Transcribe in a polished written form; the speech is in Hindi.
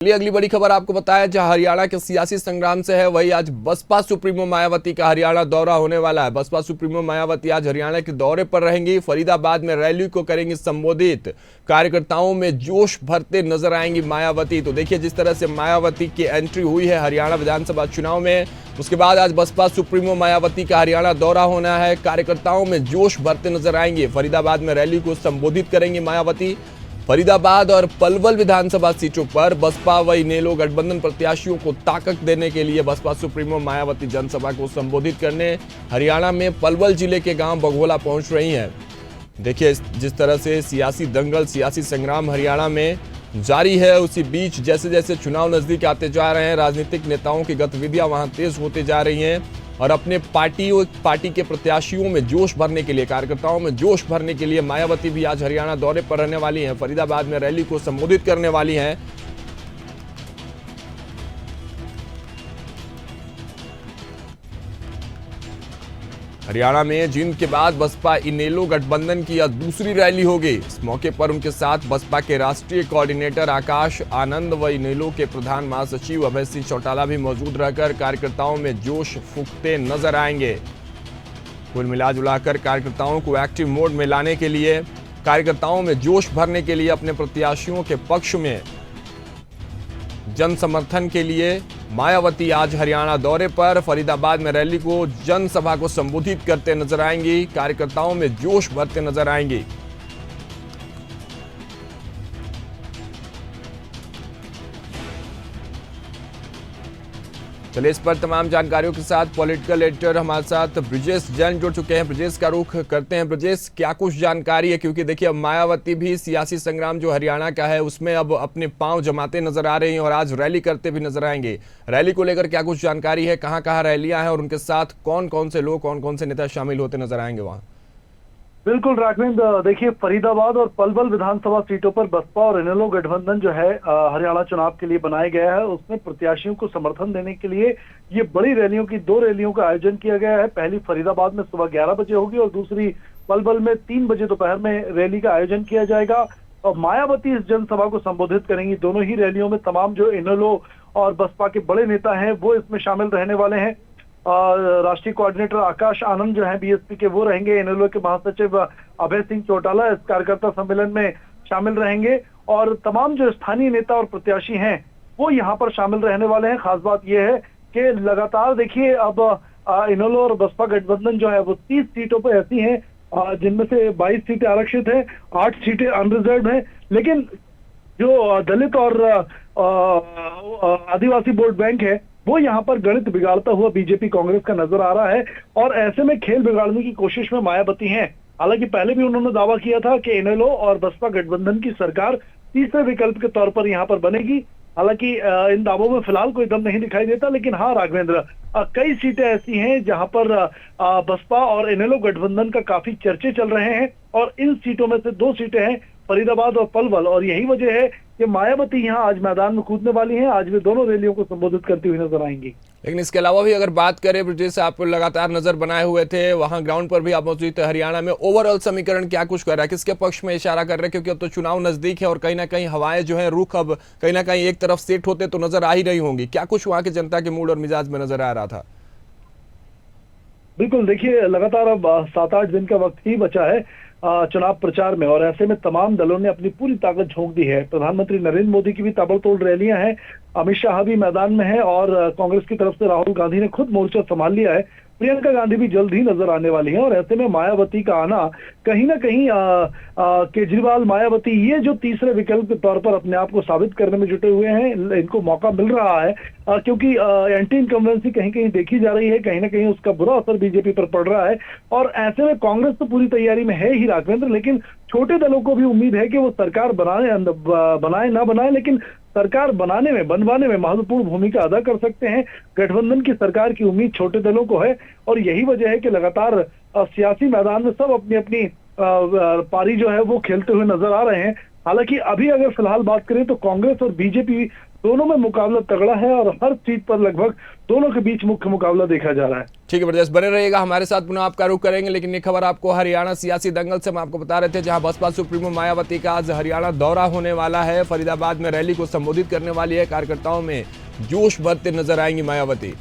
चलिए अगली बड़ी खबर आपको बताया जहां हरियाणा के सियासी संग्राम से है, वही आज बसपा सुप्रीमो मायावती का हरियाणा दौरा होने वाला है। बसपा सुप्रीमो मायावती आज हरियाणा के दौरे पर रहेंगी। फरीदाबाद में रैली को करेंगी संबोधित। कार्यकर्ताओं में जोश भरते नजर आएंगी मायावती। तो देखिए जिस तरह से मायावती की एंट्री हुई है हरियाणा विधानसभा चुनाव में, उसके बाद आज बसपा सुप्रीमो मायावती का हरियाणा दौरा होना है। कार्यकर्ताओं में जोश भरते नजर आएंगे। फरीदाबाद में रैली को संबोधित करेंगी मायावती। फरीदाबाद और पलवल विधानसभा सीटों पर बसपा व इनेलो गठबंधन प्रत्याशियों को ताकत देने के लिए बसपा सुप्रीमो मायावती जनसभा को संबोधित करने हरियाणा में पलवल जिले के गांव बघोला पहुंच रही हैं। देखिए जिस तरह से सियासी दंगल, सियासी संग्राम हरियाणा में जारी है, उसी बीच जैसे जैसे चुनाव नजदीक आते जा रहे हैं, राजनीतिक नेताओं की गतिविधियां वहां तेज होते जा रही हैं और अपने पार्टी के प्रत्याशियों में जोश भरने के लिए, कार्यकर्ताओं में जोश भरने के लिए मायावती भी आज हरियाणा दौरे पर रहने वाली हैं। फरीदाबाद में रैली को संबोधित करने वाली हैं। हरियाणा में जींद के बाद बसपा इनेलो गठबंधन की यह दूसरी रैली होगी। इस मौके पर उनके साथ बसपा के राष्ट्रीय कोऑर्डिनेटर आकाश आनंद व इनेलो के प्रधान महासचिव अभय सिंह चौटाला भी मौजूद रहकर कार्यकर्ताओं में जोश फूंकते नजर आएंगे। कुल मिलाजुलाकर कार्यकर्ताओं को एक्टिव मोड में लाने के लिए, कार्यकर्ताओं में जोश भरने के लिए, अपने प्रत्याशियों के पक्ष में जन समर्थन के लिए मायावती आज हरियाणा दौरे पर फरीदाबाद में रैली को, जनसभा को संबोधित करते नजर आएंगी। कार्यकर्ताओं में जोश भरते नजर आएंगी। चलिए इस पर तमाम जानकारियों के साथ पॉलिटिकल एडिटर हमारे साथ ब्रिजेश जैन जुड़ चुके हैं। ब्रिजेश का रुख करते हैं। ब्रिजेश, क्या कुछ जानकारी है, क्योंकि देखिए अब मायावती भी सियासी संग्राम जो हरियाणा का है उसमें अब अपने पांव जमाते नजर आ रही हैं और आज रैली करते भी नजर आएंगे। रैली को लेकर क्या कुछ जानकारी है, कहाँ कहाँ रैलियां हैं और उनके साथ कौन कौन से लोग, कौन कौन से नेता शामिल होते नजर आएंगे वहाँ? बिल्कुल राघवेंद्र, देखिए फरीदाबाद और पलवल विधानसभा सीटों पर बसपा और इनेलो गठबंधन जो है हरियाणा चुनाव के लिए बनाया गया है, उसमें प्रत्याशियों को समर्थन देने के लिए ये बड़ी रैलियों की 2 रैलियों का आयोजन किया गया है। पहली फरीदाबाद में सुबह 11 बजे होगी और दूसरी पलवल में 3 बजे दोपहर में रैली का आयोजन किया जाएगा। और मायावती इस जनसभा को संबोधित करेंगी। दोनों ही रैलियों में तमाम जो इनेलो और बसपा के बड़े नेता हैं वो इसमें शामिल रहने वाले हैं। राष्ट्रीय कोऑर्डिनेटर आकाश आनंद जो है बीएसपी के, वो रहेंगे। इनेलो के महासचिव अभय सिंह चौटाला इस कार्यकर्ता सम्मेलन में शामिल रहेंगे और तमाम जो स्थानीय नेता और प्रत्याशी हैं वो यहाँ पर शामिल रहने वाले हैं। खास बात यह है कि लगातार देखिए अब इनेलो और बसपा गठबंधन जो है वो 30 सीटों पर ऐसी हैं जिनमें से 22 सीटें आरक्षित हैं, 8 सीटें अनरिजर्व हैं। लेकिन जो दलित और आदिवासी वोट बैंक है वो यहाँ पर गणित बिगाड़ता हुआ बीजेपी कांग्रेस का नजर आ रहा है और ऐसे में खेल बिगाड़ने की कोशिश में मायावती हैं। हालांकि पहले भी उन्होंने दावा किया था कि इनेलो और बसपा गठबंधन की सरकार तीसरे विकल्प के तौर पर यहाँ पर बनेगी। हालांकि इन दावों में फिलहाल कोई दम नहीं दिखाई देता, लेकिन हाँ राघवेंद्र, कई सीटें ऐसी हैं जहां पर बसपा और इनेलो गठबंधन का काफी चर्चे चल रहे हैं और इन सीटों में से 2 सीटें हैं फरीदाबाद और पलवल, और यही वजह है कि मायावती यहां आज मैदान में कूदने वाली हैं। आज वे दोनों रैलियों को संबोधित करती हुई नजर आएंगी। लेकिन इसके अलावा भी अगर बात करें ब्रिजेश, आप लगातार नजर बनाए हुए थे, वहां ग्राउंड पर भी आप मौजूद थे हरियाणा में, ओवरऑल समीकरण क्या कुछ कर रहा है, किसके पक्ष में इशारा कर रहे हैं? क्योंकि अब तो चुनाव नजदीक है और कहीं ना कहीं हवाएं जो है, रुख अब कहीं ना कहीं एक तरफ सेट होते तो नजर आ ही रही होंगी। क्या कुछ वहां की जनता के मूड और मिजाज में नजर आ रहा था? बिल्कुल, देखिए लगातार अब 7-8 दिन का वक्त ही बचा है चुनाव प्रचार में और ऐसे में तमाम दलों ने अपनी पूरी ताकत झोंक दी है। प्रधानमंत्री नरेंद्र मोदी की भी ताबड़तोड़ रैलियां हैं, अमित शाह भी मैदान में है और कांग्रेस की तरफ से राहुल गांधी ने खुद मोर्चा संभाल लिया है। प्रियंका गांधी भी जल्द ही नजर आने वाली है और ऐसे में मायावती का आना कहीं ना कहीं केजरीवाल, मायावती ये जो तीसरे विकल्प के तौर पर अपने आप को साबित करने में जुटे हुए हैं, इनको मौका मिल रहा है क्योंकि एंटी इनकम्बेंसी कहीं कहीं देखी जा रही है, कहीं ना कहीं उसका बुरा असर बीजेपी पर पड़ रहा है। और ऐसे में कांग्रेस तो पूरी तैयारी में है ही राघवेंद्र, लेकिन छोटे दलों को भी उम्मीद है कि वो सरकार बनाए ना बनाए, लेकिन सरकार बनवाने में महत्वपूर्ण भूमिका अदा कर सकते हैं। गठबंधन की सरकार की उम्मीद छोटे दलों को है और यही वजह है कि लगातार सियासी मैदान में सब अपनी अपनी पारी जो है वो खेलते हुए नजर आ रहे हैं। हालांकि अभी अगर फिलहाल बात करें तो कांग्रेस और बीजेपी दोनों में मुकाबला तगड़ा है और हर सीट पर लगभग दोनों के बीच मुख्य मुकाबला देखा जा रहा है। ठीक है ब्रजेश, बने रहिएगा हमारे साथ, पुनः आपका रुख करेंगे। लेकिन ये खबर आपको हरियाणा सियासी दंगल से हम आपको बता रहे थे, जहां बसपा सुप्रीमो मायावती का आज हरियाणा दौरा होने वाला है। फरीदाबाद में रैली को संबोधित करने वाली है। कार्यकर्ताओं में जोश भरते नजर आएंगी मायावती।